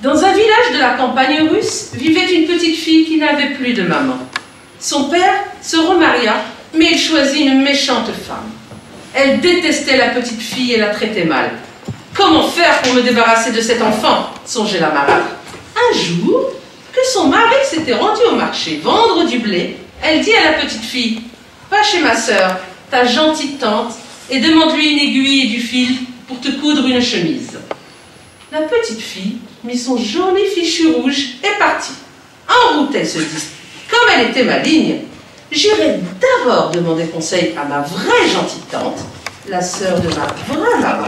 Dans un village de la campagne russe vivait une petite fille qui n'avait plus de maman. Son père se remaria, mais il choisit une méchante femme. Elle détestait la petite fille et la traitait mal. Comment faire pour me débarrasser de cet enfant, songeait la marâtre. Un jour, que son mari s'était rendu au marché vendre du blé, elle dit à la petite fille, « Va chez ma sœur, ta gentille tante, et demande-lui une aiguille et du fil pour te coudre une chemise. » La petite fille mit son joli fichu rouge et partit. En route, elle se dit, comme elle était maligne, j'irai d'abord demander conseil à ma vraie gentille tante, la sœur de ma vraie maman.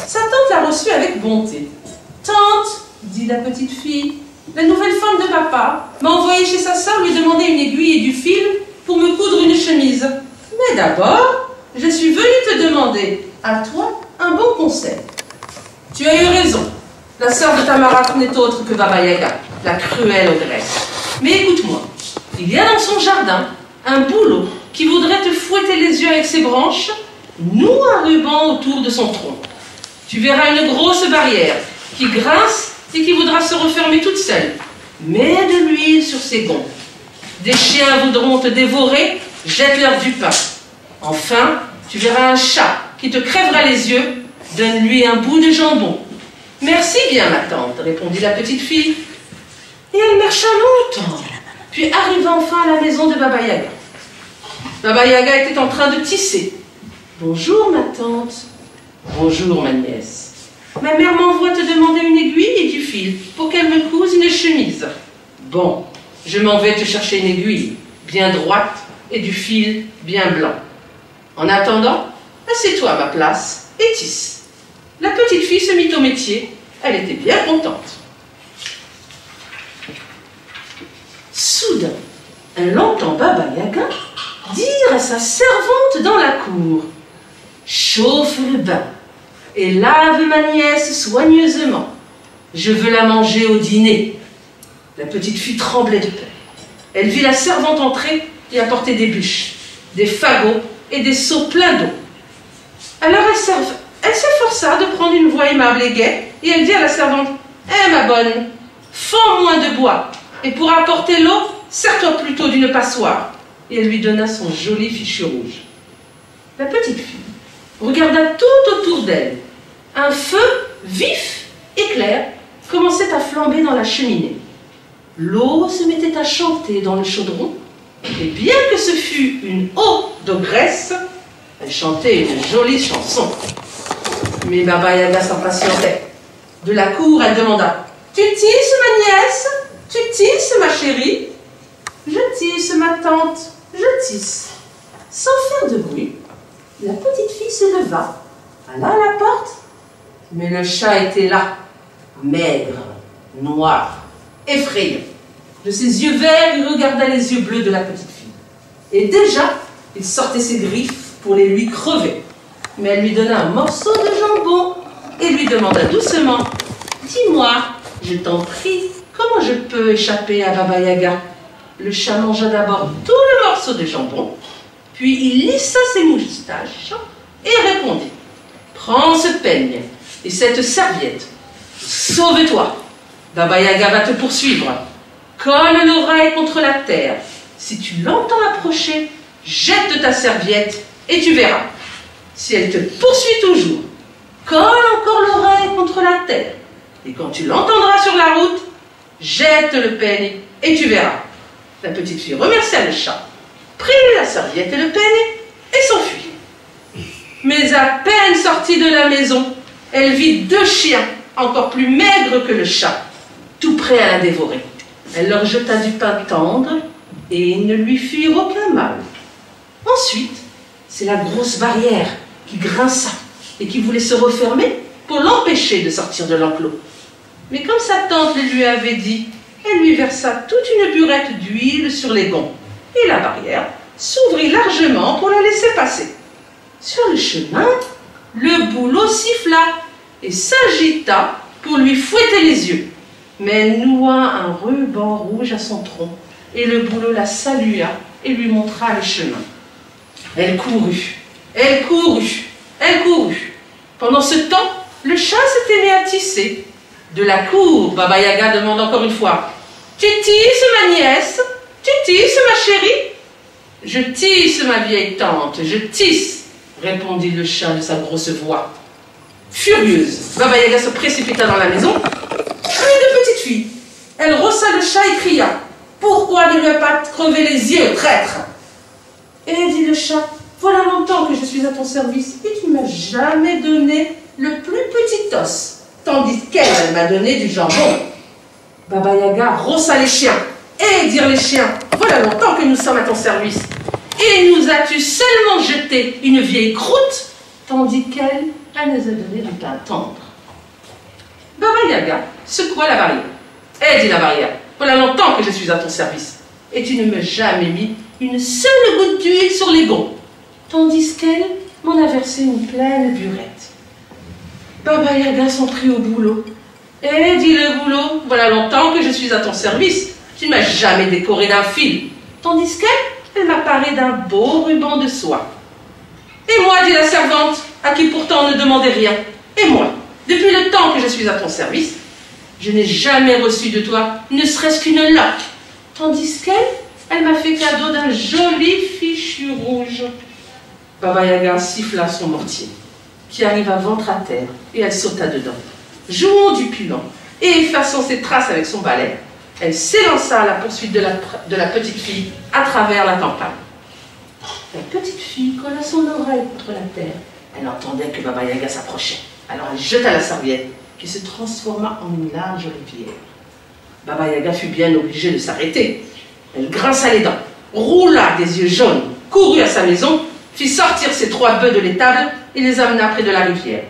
Sa tante la reçut avec bonté. « Tante, dit la petite fille, la nouvelle femme de papa m'a envoyé chez sa sœur lui demander une aiguille et du fil pour me coudre une chemise. Mais d'abord, je suis venue te demander, à toi, un bon conseil. Tu as eu raison. La sœur de ta marâtre n'est autre que Baba Yaga, la cruelle ogresse. Mais écoute-moi, il y a dans son jardin un bouleau qui voudrait te fouetter les yeux avec ses branches, noue un ruban autour de son tronc. Tu verras une grosse barrière qui grince et qui voudra se refermer toute seule. Mets de l'huile sur ses gonds. Des chiens voudront te dévorer, jette-leur du pain. Enfin, tu verras un chat qui te crèvera les yeux, donne-lui un bout de jambon. Merci bien, ma tante, répondit la petite fille. Et elle marcha longtemps, puis arriva enfin à la maison de Baba Yaga. Baba Yaga était en train de tisser. Bonjour, ma tante. Bonjour, ma nièce. Ma mère m'envoie te demander une aiguille et du fil pour qu'elle me couse une chemise. Bon, je m'en vais te chercher une aiguille, bien droite, et du fil bien blanc. En attendant, assieds-toi à ma place et tisse. La petite fille se mit au métier. Elle était bien contente. Soudain, elle entend Baba Yaga dire à sa servante dans la cour, « Chauffe le bain et lave ma nièce soigneusement. Je veux la manger au dîner. » La petite fille tremblait de peur. Elle vit la servante entrer et apporter des bûches, des fagots et des seaux pleins d'eau. Alors elle s'efforça de prendre une voix aimable et gaie, et elle dit à la servante, « Eh, ma bonne, fends-moi de bois, et pour apporter l'eau, sers-toi plutôt d'une passoire. » Et elle lui donna son joli fichu rouge. La petite fille regarda tout autour d'elle. Un feu vif et clair commençait à flamber dans la cheminée. L'eau se mettait à chanter dans le chaudron, et bien que ce fût une eau d'ogresse, elle chantait une jolie chanson. Mais Baba Yaga s'impatientait. De la cour, elle demanda, « Tu tisses, ma nièce? Tu tisses, ma chérie? »« Je tisse, ma tante, je tisse. » Sans faire de bruit, la petite fille se leva, alla à la porte, mais le chat était là, maigre, noir, effrayant. De ses yeux verts, il regarda les yeux bleus de la petite fille. Et déjà, il sortait ses griffes pour les lui crever. Mais elle lui donna un morceau de jambon et lui demanda doucement, « Dis-moi, je t'en prie, comment je peux échapper à Baba Yaga ?» Le chat mangea d'abord tout le morceau de jambon, puis il lissa ses moustaches et répondit, « Prends ce peigne et cette serviette, sauve-toi, Baba Yaga va te poursuivre. Colle l'oreille contre la terre. Si tu l'entends approcher, jette ta serviette et tu verras. Si elle te poursuit toujours, colle encore l'oreille contre la terre. Et quand tu l'entendras sur la route, jette le peigne et tu verras. » La petite fille remercia le chat, prit la serviette et le peigne et s'enfuit. Mais à peine sortie de la maison, elle vit deux chiens, encore plus maigres que le chat, tout prêts à la dévorer. Elle leur jeta du pain tendre et ils ne lui firent aucun mal. Ensuite, c'est la grosse barrière qui grinça et qui voulait se refermer pour l'empêcher de sortir de l'enclos. Mais comme sa tante le lui avait dit, elle lui versa toute une burette d'huile sur les gonds et la barrière s'ouvrit largement pour la laisser passer. Sur le chemin, le bouleau siffla et s'agita pour lui fouetter les yeux. Mais elle noua un ruban rouge à son tronc et le bouleau la salua et lui montra le chemin. Elle courut, elle courut, elle courut. Pendant ce temps, le chat s'était mis à tisser. De la cour, Baba Yaga demande encore une fois. Tu tisses, ma nièce? Tu tisses, ma chérie? Je tisse, ma vieille tante, je tisse, répondit le chat de sa grosse voix. Furieuse, Baba Yaga se précipita dans la maison. Cri de petite fille. Elle rossa le chat et cria. Pourquoi ne lui a pas crevé les yeux, traître? Et dit le chat, voilà longtemps que je suis à ton service et tu ne m'as jamais donné le plus petit os, tandis qu'elle m'a donné du jambon. Baba Yaga rossa les chiens. Et dirent les chiens, voilà longtemps que nous sommes à ton service. Et nous as-tu seulement jeté une vieille croûte, tandis qu'elle nous a donné du pain tendre. Baba Yaga secoua la barrière. Et dit la barrière, voilà longtemps que je suis à ton service. Et tu ne m'as jamais mis une seule goutte d'huile sur les gonds, tandis qu'elle m'en a versé une pleine burette. Baba Yaga s'en prit au boulot. Et dit le boulot, voilà longtemps que je suis à ton service. Tu ne m'as jamais décoré d'un fil, tandis qu'elle m'a paré d'un beau ruban de soie. Et moi, dit la servante, à qui pourtant on ne demandait rien, et moi, depuis le temps que je suis à ton service, je n'ai jamais reçu de toi ne serait-ce qu'une loque, tandis qu'elle m'a fait cadeau d'un joli fichu rouge. Baba Yaga siffla son mortier, qui arriva ventre à terre, et elle sauta dedans, jouant du pilon, et effaçant ses traces avec son balai. Elle s'élança à la poursuite de la petite fille à travers la campagne. La petite fille colla son oreille contre la terre. Elle entendait que Baba Yaga s'approchait. Alors elle jeta la serviette, qui se transforma en une large rivière. Baba Yaga fut bien obligée de s'arrêter. Elle grinça les dents, roula des yeux jaunes, courut à sa maison, fit sortir ses 3 bœufs de l'étable et les amena près de la rivière.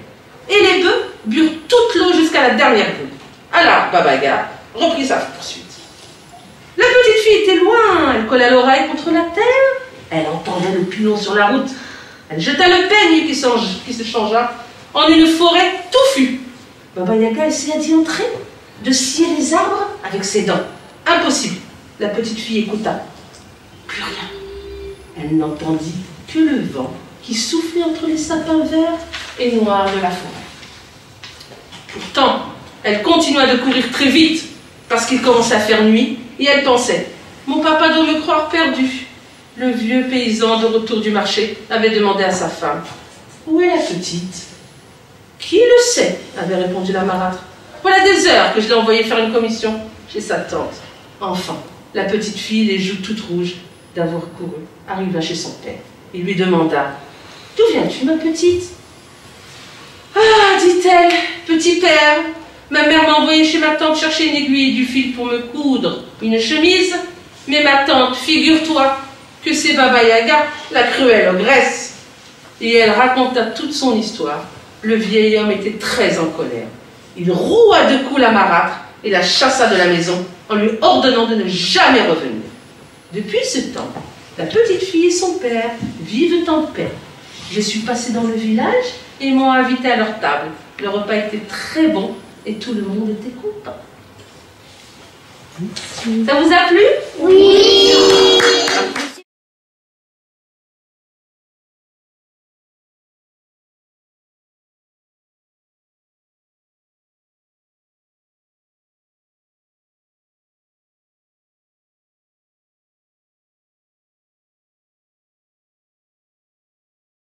Et les bœufs burent toute l'eau jusqu'à la dernière goutte. Alors Baba Yaga reprit sa poursuite. La petite fille était loin, elle colla l'oreille contre la terre, elle entendait le pilon sur la route, elle jeta le peigne qui se changea en une forêt touffue. Baba Yaga essaya d'y entrer, de scier les arbres avec ses dents. Impossible, la petite fille écouta. Plus rien. Elle n'entendit que le vent qui soufflait entre les sapins verts et noirs de la forêt. Pourtant, elle continua de courir très vite, parce qu'il commençait à faire nuit, et elle pensait, mon papa doit me croire perdu. Le vieux paysan de retour du marché avait demandé à sa femme, où est la petite? Qui le sait, avait répondu la marâtre. Voilà des heures que je l'ai envoyé faire une commission chez sa tante. Enfin, la petite fille, les joues toutes rouges d'avoir couru, arriva chez son père. Il lui demanda, d'où viens-tu, ma petite? Ah, dit-elle, petit père, ma mère m'a envoyé chez ma tante chercher une aiguille et du fil pour me coudre une chemise, mais ma tante, figure-toi que c'est Baba Yaga, la cruelle ogresse. Et elle raconta toute son histoire. Le vieil homme était très en colère. Il roua de coups la marâtre et la chassa de la maison en lui ordonnant de ne jamais revenir. Depuis ce temps, la petite fille et son père vivent en paix. Je suis passée dans le village et ils m'ont invité à leur table. Le repas était très bon et tout le monde était content. Ça vous a plu? Oui.